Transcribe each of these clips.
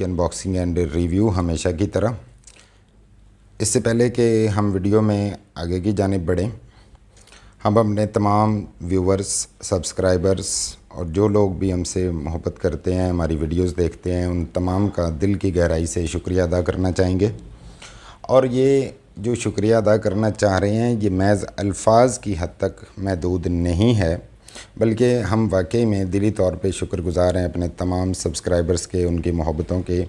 की unboxing and review हमेशा की तरह। इससे पहले कि हम वीडियो में आगे की जानिब बढ़ें, हम अपने तमाम व्यूवर्स, सब्सक्राइबर्स और जो लोग भी हमसे मोहब्बत करते हैं, हमारी वीडियोस देखते हैं, उन तमाम का दिल की गहराई से शुक्रिया अदा करना चाहेंगे। और ये जो शुक्रिया अदा करना चाह रहे हैं, ये महज़ अल्फाज की हद तक महदूद नहीं है, बल्कि हम वाकई में दिली तौर पे शुक्रगुज़ार हैं अपने तमाम सब्सक्राइबर्स के, उनकी मोहब्बतों के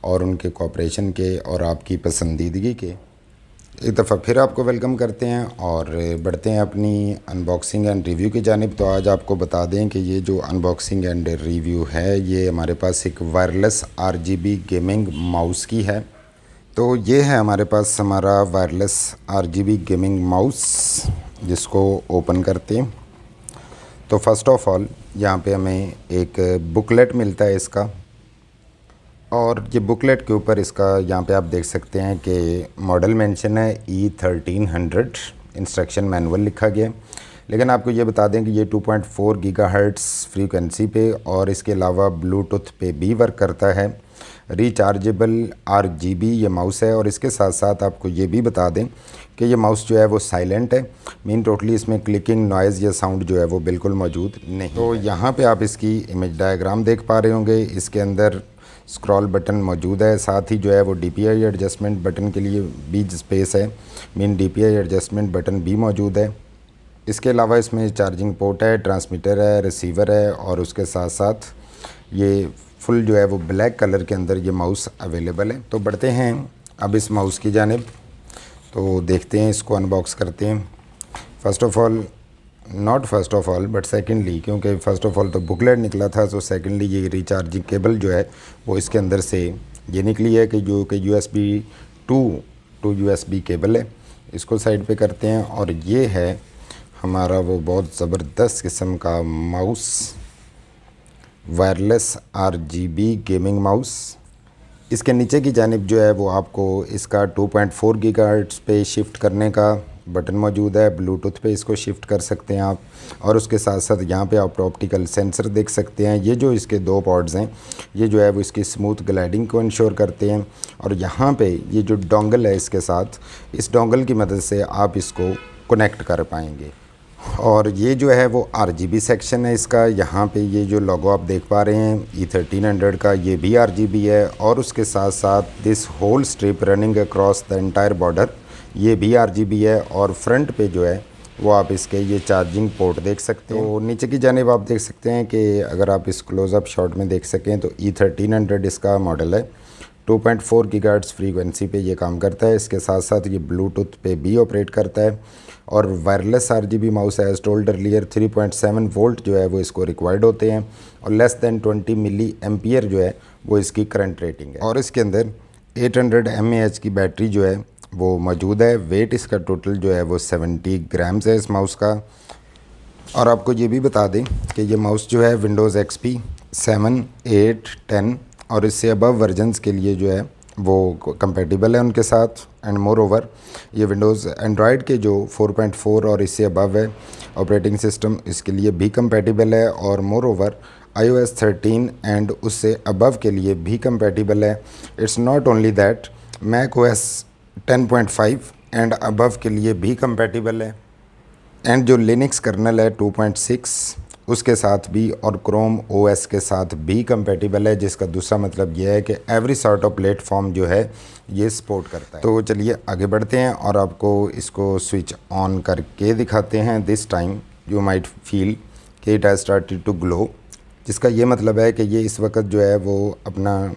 और उनके कोऑपरेशन के और आपकी पसंदीदगी के। एक दफ़ा फिर आपको वेलकम करते हैं और बढ़ते हैं अपनी अनबॉक्सिंग एंड रिव्यू की जानिब। तो आज आपको बता दें कि ये जो अनबॉक्सिंग एंड रिव्यू है, ये हमारे पास एक वायरलेस RGB गेमिंग माउस की है। तो ये है हमारे पास हमारा वायरलेस RGB गेमिंग माउस, जिसको ओपन करते हैं तो फ़र्स्ट ऑफ़ ऑल यहाँ पे हमें एक बुकलेट मिलता है इसका, और ये बुकलेट के ऊपर इसका यहाँ पे आप देख सकते हैं कि मॉडल मेंशन है E1300, इंस्ट्रक्शन मैनुअल लिखा गया है। लेकिन आपको ये बता दें कि ये 2.4 गीगाहर्ट्ज़ फ्रीक्वेंसी पे और इसके अलावा ब्लूटूथ पे भी वर्क करता है। रिचार्जेबल RGB ये माउस है, और इसके साथ साथ आपको ये भी बता दें कि ये माउस जो है वो साइलेंट है। मीन टोटली इसमें क्लिकिंग, नॉइज़ या साउंड जो है वो बिल्कुल मौजूद नहीं। तो यहाँ पे आप इसकी इमेज डायग्राम देख पा रहे होंगे। इसके अंदर स्क्रॉल बटन मौजूद है, साथ ही जो है वो DPI एडजस्टमेंट बटन के लिए भी स्पेस है। मीन DPI एडजस्टमेंट बटन भी मौजूद है। इसके अलावा इसमें चार्जिंग पोर्ट है, ट्रांसमीटर है, रिसीवर है, और उसके साथ साथ ये फुल जो है वो ब्लैक कलर के अंदर ये माउस अवेलेबल है। तो बढ़ते हैं अब इस माउस की जानिब, तो देखते हैं, इसको अनबॉक्स करते हैं। First of all but secondly, क्योंकि फ़र्स्ट ऑफ़ ऑल तो बुकलेट निकला था, तो सेकेंडली ये रिचार्जिंग केबल जो है वो इसके अंदर से ये निकली है कि जो कि USB टू USB केबल है। इसको साइड पे करते हैं, और ये है हमारा वो बहुत ज़बरदस्त किस्म का mouse, wireless RGB gaming mouse. इसके नीचे की जानिब जो है वो आपको इसका 2.4 गीगाहर्ट्ज़ पे शिफ्ट करने का बटन मौजूद है। ब्लूटूथ पे इसको शिफ्ट कर सकते हैं आप, और उसके साथ साथ यहाँ पे आप ऑप्टिकल सेंसर देख सकते हैं। ये जो इसके दो पॉड्स हैं, ये जो है वो इसकी स्मूथ ग्लाइडिंग को इंश्योर करते हैं। और यहाँ पे ये जो डोंगल है इसके साथ, इस डोंगल की मदद से आप इसको कनेक्ट कर पाएंगे। और ये जो है वो RGB सेक्शन है इसका। यहाँ पे ये जो लोगो आप देख पा रहे हैं E1300 का, ये भी RGB है, और उसके साथ साथ this whole strip running across the entire border, ये भी RGB है। और फ्रंट पे जो है वो आप इसके ये चार्जिंग पोर्ट देख सकते हैं। तो नीचे की जानिब आप देख सकते हैं कि अगर आप इस क्लोज़अप शॉट में देख सकें तो E1300 इसका मॉडल है। 2.4 गीगाहर्ट्ज़ फ्रीक्वेंसी पे ये काम करता है। इसके साथ साथ ये ब्लूटूथ पे भी ऑपरेट करता है, और वायरलेस RGB माउस है। एज टोल्ड अर्लियर 3.7 वोल्ट जो है वो इसको रिक्वायर्ड होते हैं, और लेस दैन 20 मिली एम्पियर जो है वो इसकी करंट रेटिंग है। और इसके अंदर 800 mAh की बैटरी जो है वो मौजूद है। वेट इसका टोटल जो है वो 70 ग्राम्स है इस माउस का। और आपको ये भी बता दें कि ये माउस जो है विंडोज़ XP 7, 8, 10 और इससे अबव वर्जन्स के लिए जो है वो कंपेटिबल है उनके साथ। एंड मोर ओवर ये विंडोज़ एंड्रॉयड के जो 4.4 और इससे अबव है ऑपरेटिंग सिस्टम, इसके लिए भी कंपेटिबल है। और मोर ओवर iOS 13 एंड उससे अबव के लिए भी कंपेटिबल है। It's not only that, macOS 10.5 and above के लिए भी कंपेटिबल है। एंड जो लिनक्स कर्नल है 2.6 उसके साथ भी, और क्रोम OS के साथ भी कंपेटिबल है, जिसका दूसरा मतलब यह है कि एवरी सॉर्ट ऑफ प्लेटफॉर्म जो है ये सपोर्ट करता है। तो चलिए आगे बढ़ते हैं और आपको इसको स्विच ऑन करके दिखाते हैं। This time you might feel कि it has started to glow, जिसका ये मतलब है कि ये इस वक्त जो है वो अपना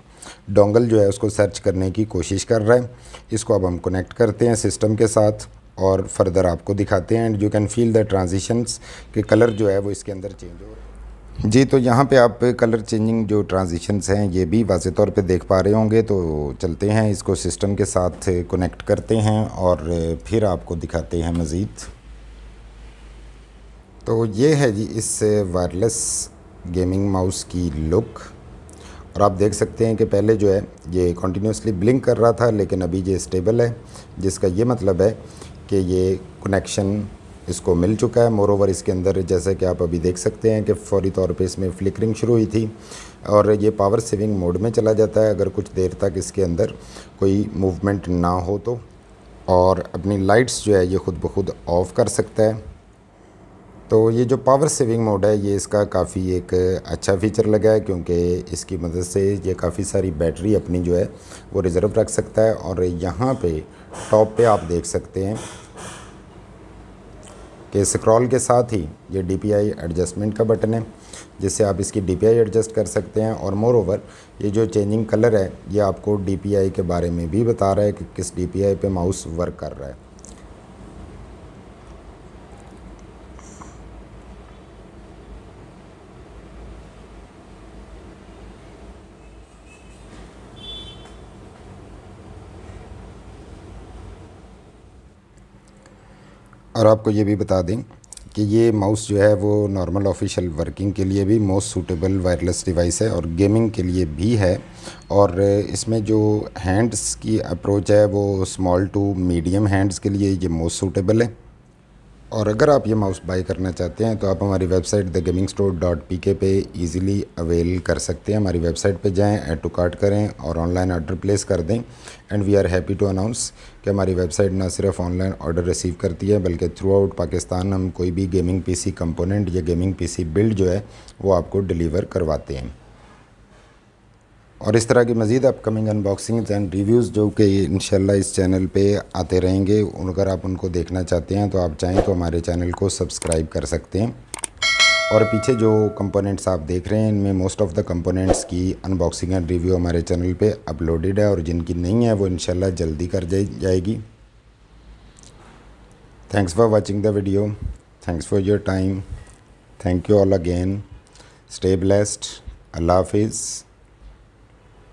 डोंगल जो है उसको सर्च करने की कोशिश कर रहा है। इसको अब हम कनेक्ट करते हैं सिस्टम के साथ और फर्दर आपको दिखाते हैं। And you can feel the transitions के कलर जो है वो इसके अंदर चेंज हो रहे हैं। जी, तो यहाँ पे आप कलर चेंजिंग जो ट्रांजिशंस हैं ये भी वाज़े तौर पे देख पा रहे होंगे। तो चलते हैं, इसको सिस्टम के साथ कनेक्ट करते हैं और फिर आपको दिखाते हैं मज़ीद। तो ये है जी इस वायरलेस गेमिंग माउस की लुक, और आप देख सकते हैं कि पहले जो है ये कंटिन्यूसली ब्लिंक कर रहा था, लेकिन अभी ये स्टेबल है, जिसका ये मतलब है कि ये कनेक्शन इसको मिल चुका है। मोर ओवर इसके अंदर जैसे कि आप अभी देख सकते हैं कि फौरी तौर पे इसमें फ्लिकरिंग शुरू हुई थी और ये पावर सेविंग मोड में चला जाता है अगर कुछ देर तक इसके अंदर कोई मूवमेंट ना हो तो, और अपनी लाइट्स जो है ये ख़ुद ब खुद ऑफ़ कर सकता है। तो ये जो पावर सेविंग मोड है ये इसका काफ़ी एक अच्छा फ़ीचर लगा है, क्योंकि इसकी मदद से ये काफ़ी सारी बैटरी अपनी जो है वो रिज़र्व रख सकता है। और यहाँ पे टॉप पे आप देख सकते हैं कि स्क्रॉल के साथ ही ये DPI एडजस्टमेंट का बटन है, जिससे आप इसकी DPI एडजस्ट कर सकते हैं। और मोर ओवर ये जो चेंजिंग कलर है ये आपको DPI के बारे में भी बता रहा है कि किस DPI पे माउस वर्क कर रहा है। और आपको ये भी बता दें कि ये माउस जो है वो नॉर्मल ऑफिशियल वर्किंग के लिए भी मोस्ट सूटेबल वायरलेस डिवाइस है और गेमिंग के लिए भी है। और इसमें जो हैंड्स की अप्रोच है वो स्मॉल टू मीडियम हैंड्स के लिए ये मोस्ट सूटेबल है। और अगर आप ये माउस बाय करना चाहते हैं तो आप हमारी वेबसाइट thegamingstore.pk पे इजीली अवेल कर सकते हैं। हमारी वेबसाइट पे जाएं, ऐड टू कार्ट करें और ऑनलाइन ऑर्डर प्लेस कर दें। And we are happy to announce कि हमारी वेबसाइट ना सिर्फ ऑनलाइन ऑर्डर रिसीव करती है बल्कि थ्रू आउट पाकिस्तान हम कोई भी गेमिंग PC कंपोनेंट या गेमिंग PC बिल्ड जो है वो आपको डिलीवर करवाते हैं। और इस तरह की मज़ीद अपकमिंग अनबॉक्सिंग्स एंड रिव्यूज़ जो कि इंशाल्लाह इस चैनल पे आते रहेंगे, अगर आप उनको देखना चाहते हैं तो आप चाहें तो हमारे चैनल को सब्सक्राइब कर सकते हैं। और पीछे जो कंपोनेंट्स आप देख रहे हैं इनमें मोस्ट ऑफ़ द कंपोनेंट्स की अनबॉक्सिंग एंड रिव्यू हमारे चैनल पे अपलोडेड है और जिनकी नहीं है वो इंशाल्लाह जल्दी कर जाएगी। Thanks for watching the video, thanks for your time, thank you all again, stay blessed, अल्लाह हाफिज़।